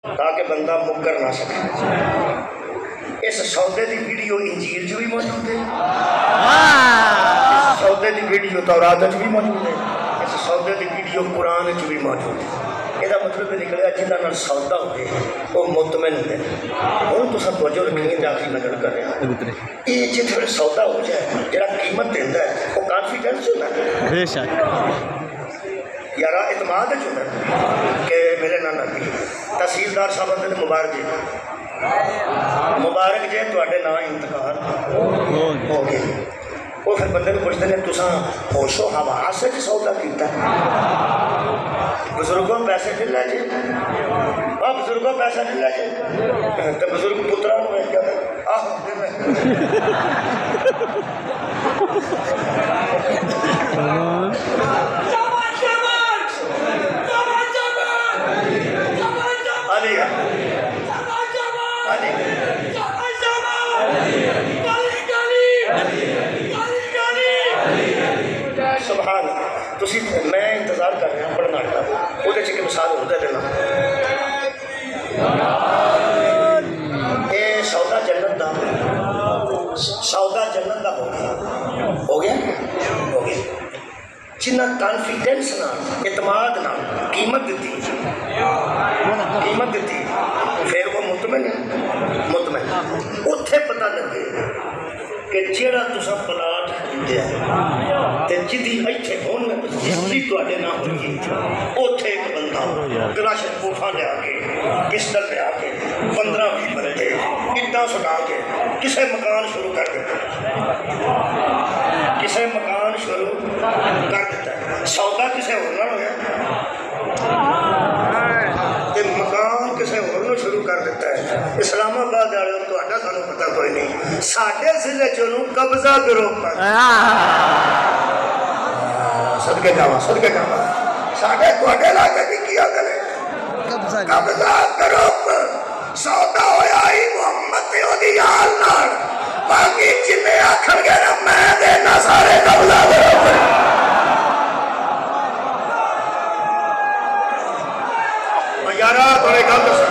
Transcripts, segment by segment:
ताकि बंदा मुकर ना सके। इस सौदे की वीडियो इंजील च भी मौजूद है, इस सौदे की वीडियो तौरात च भी मौजूद है, इस सौदे की वीडियो कुरान च भी मौजूद है। यदा मतलब निकलिया जिन्होंने सौदा हो वो मुतमिन होंगे। हम तुम तवज्जो रखिए, आखिरी मैं गल कर रहा ये जिथे सौदा हो जाए जो कीमत देता है वो कॉन्फिडेंस होता है, बेशक यार इतमाद होता है कि मेरे नाल नबी तहसीलदार साहब ने मुबारक जी मुबारक जे तुहाडे नाम इंतकाल हो गए। वो फिर बंदे को पुछते हैं तुसा होशो हवास से सौदा किया? बुजुर्गों पैसे ढिला जी, बुजुर्गों पैसा ढिला जी, तो बुजुर्ग पुत्रा सुभान तुसी मैं इंतजार कर रहा पढ़ना का वो एक मिसाल होता देना। ये सौदा जन्नत का हो गया जिन्ना कॉन्फिडेंस ना इतमाद ना कीमत दी फिर वो मुतमिन उत्थे पता लगे कि जेड़ा तुसा प्लाट खरीदया ते जिदी इत्थे हुण रजिस्ट्री तुहाडे नाम होगी उत्थे एक बंदा ग्राशन कोठा लिया के पिस्टल लिया के 15-20 बंदे इट्टां सुटा के किसे मकान शुरू कर दिता, सौदा किसे होर नाल होया ते मकान किसे होर नूं शुरू कर दिता है। इस्लामाबाद वाले तुहाडा सानू पता कोई नहीं, साडे जिले च ओनू कब्जा करो सदके जावा साडे तुहाडे इलाके दी की गल है कब्जा करो। सौदा होया ही मुहम्मद ते ओदी याल नाल, बाकी जिन्ने आखणगे ना मैं देना सारे कब्जा करो। यारा थोड़े गल दसा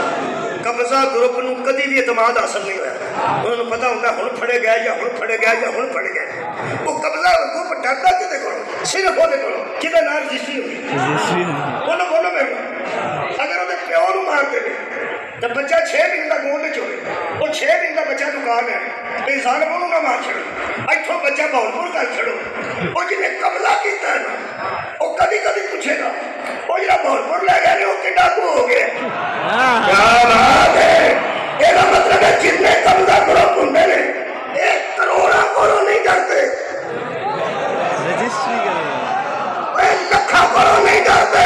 कब्जा ग्रुप नूं कदी भी इतमाद हासिल नहीं होया। उन्होंने पता होंदा हुण फड़े गए या हुण फड़े गए या हुण फड़े गए। वो कब्जा ग्रुप डरदा किते कोल सिर्फ ओदे कोल किते नाल रजिस्ट्री होगी बोलो मेरे अगर ओदे प्यो नूं मार देवे तो बच्चा 6 महीने का गोद च होवे वो 6 महीने का बच्चा दुकान है इंसान ओनू ना मार छड़ो इत्थों बच्चा बहलपुर कर छड़ो। वो जिन्हें कब्जा किया है ना वो कभी पूछेगा वो जरा बहलपुर ले गए वो कि डाकू हो गए। क्या बात है, ਇਹਦਾ मतलब है जिन्ने कब्जा करो होंगे ने 1 करोड़ को नहीं डरते, रजिस्ट्री लखा को नहीं डरते,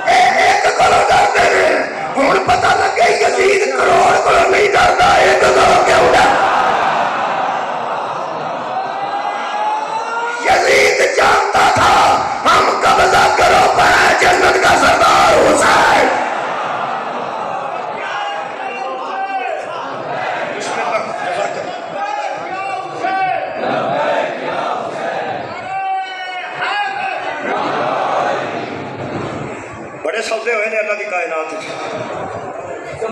1 करोड़ डरते हैं। हुण पता लगे यजीद करोड़ को नहीं डरता, 1 करोड़ क्यों डर? यजीद जानता था हम कब्जा करो पाए जन्नत का सरदार हुसैन। बड़े सौदे हुए ने अल्लाह की कायनात जब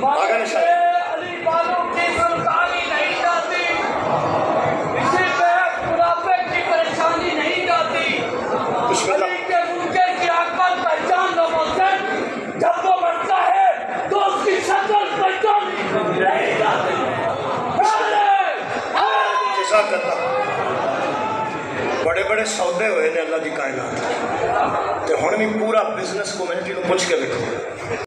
वो मरता है तो उसकी शक्ल पहचान नहीं जाती। बड़े बड़े सौदे हुए ने अल्लाह की कायनात ते हुण भी पूरा बिजनेस कम्युनिटी को पूछ के देखो